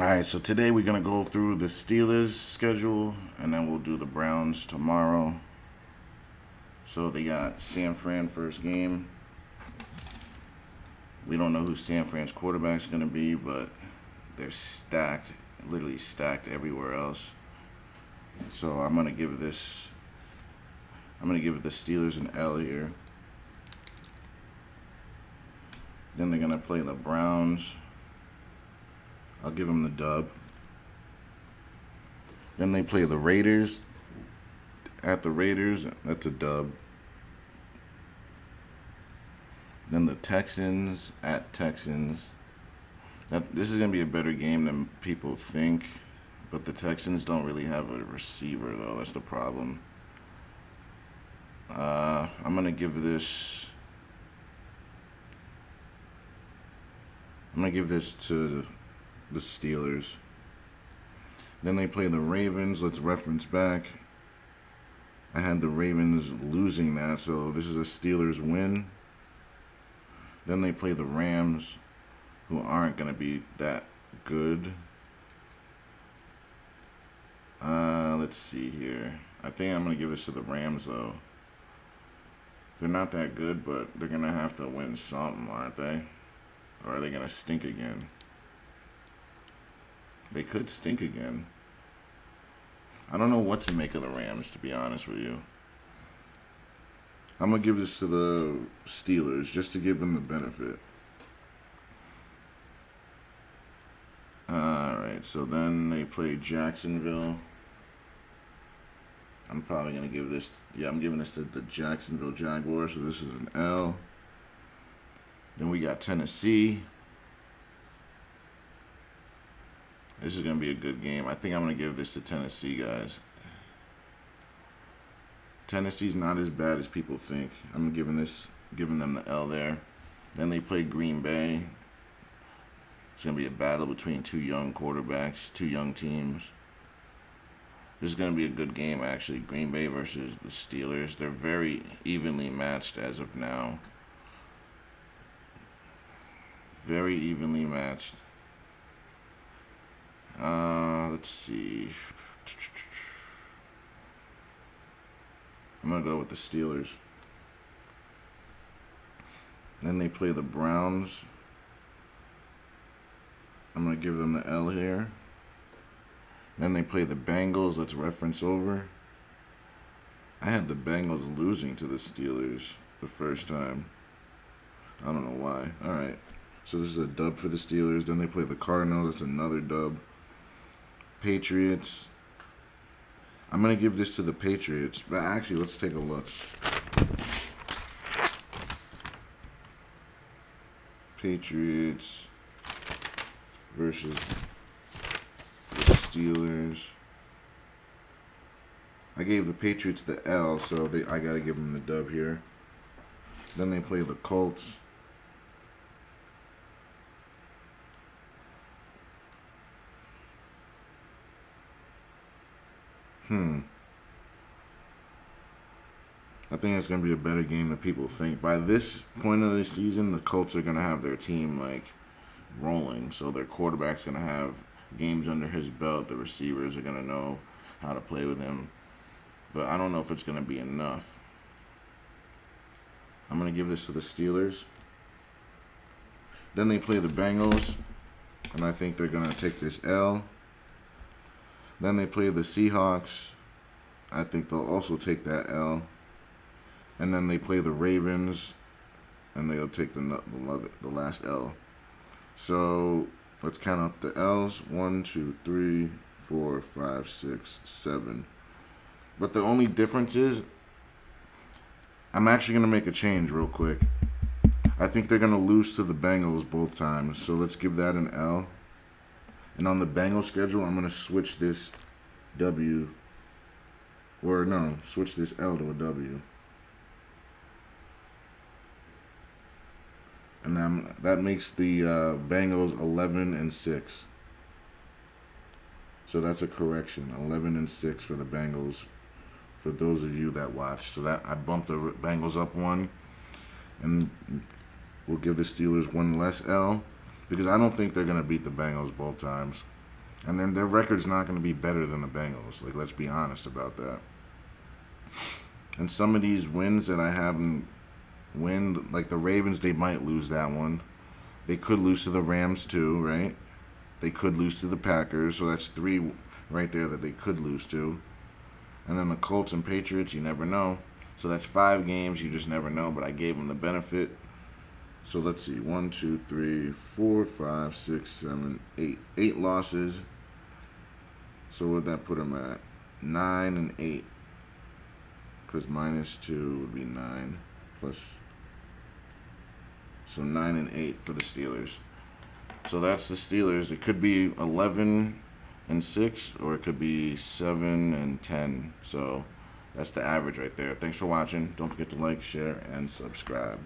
Alright, so today we're going to go through the Steelers schedule, and then we'll do the Browns tomorrow. So they got San Fran first game. We don't know who San Fran's quarterback's going to be, but they're stacked, literally stacked everywhere else. So I'm going to give the Steelers an L here. Then they're going to play the Browns. I'll give them the dub. Then they play the Raiders. At the Raiders, that's a dub. Then the Texans at Texans. This is going to be a better game than people think. But the Texans don't really have a receiver, though. That's the problem. I'm going to give this to the Steelers. Then they play the Ravens. Let's reference back. I had the Ravens losing that, so this is a Steelers win. Then they play the Rams, who aren't going to be that good. Let's see here. I think I'm going to give this to the Rams, though. They're not that good, but they're going to have to win something, aren't they? Or are they going to stink again? They could stink again. I don't know what to make of the Rams, to be honest with you. I'm going to give this to the Steelers just to give them the benefit. Alright, so then they play Jacksonville. I'm probably going to give this... Yeah, I'm giving this to the Jacksonville Jaguars, so this is an L. Then we got Tennessee. This is going to be a good game. I think I'm going to give this to Tennessee, guys. Tennessee's not as bad as people think. I'm giving them the L there. Then they play Green Bay. It's going to be a battle between two young quarterbacks, two young teams. This is going to be a good game, actually. Green Bay versus the Steelers. They're very evenly matched as of now. Very evenly matched. Let's see. I'm going to go with the Steelers. Then they play the Browns. I'm going to give them the L here. Then they play the Bengals. Let's reference over. I had the Bengals losing to the Steelers the first time. I don't know why. All right. So this is a dub for the Steelers. Then they play the Cardinals. That's another dub. Patriots. I'm going to give this to the Patriots. But actually, let's take a look. Patriots versus the Steelers. I gave the Patriots the L, so I got to give them the dub here. Then they play the Colts. I think it's going to be a better game than people think. By this point of the season, the Colts are going to have their team, rolling. So their quarterback's going to have games under his belt. The receivers are going to know how to play with him. But I don't know if it's going to be enough. I'm going to give this to the Steelers. Then they play the Bengals. And I think they're going to take this L. Then they play the Seahawks. I think they'll also take that L. And then they play the Ravens. And they'll take the last L. So let's count up the L's. 1, 2, 3, 4, 5, 6, 7. But the only difference is I'm actually going to make a change real quick. I think they're going to lose to the Bengals both times. So let's give that an L. And on the Bengals schedule, I'm going to switch this W. Or no, switch this L to a W. And then that makes the Bengals 11-6. So that's a correction. 11-6 for the Bengals. For those of you that watched. So that I bumped the Bengals up one. And we'll give the Steelers one less L. Because I don't think they're going to beat the Bengals both times. And then their record's not going to be better than the Bengals. Like, let's be honest about that. And some of these wins that I haven't win, like the Ravens, they might lose that one. They could lose to the Rams too, right? They could lose to the Packers, so that's 3 right there that they could lose to. And then the Colts and Patriots, you never know. So that's 5 games, you just never know, but I gave them the benefit. So let's see, 1, 2, 3, 4, 5, 6, 7, 8. 8 losses. So what would that put them at? 9 and 8. Because -2 would be 9 plus. So 9 and 8 for the Steelers. So that's the Steelers. It could be 11 and 6, or it could be 7 and 10. So that's the average right there. Thanks for watching. Don't forget to like, share, and subscribe.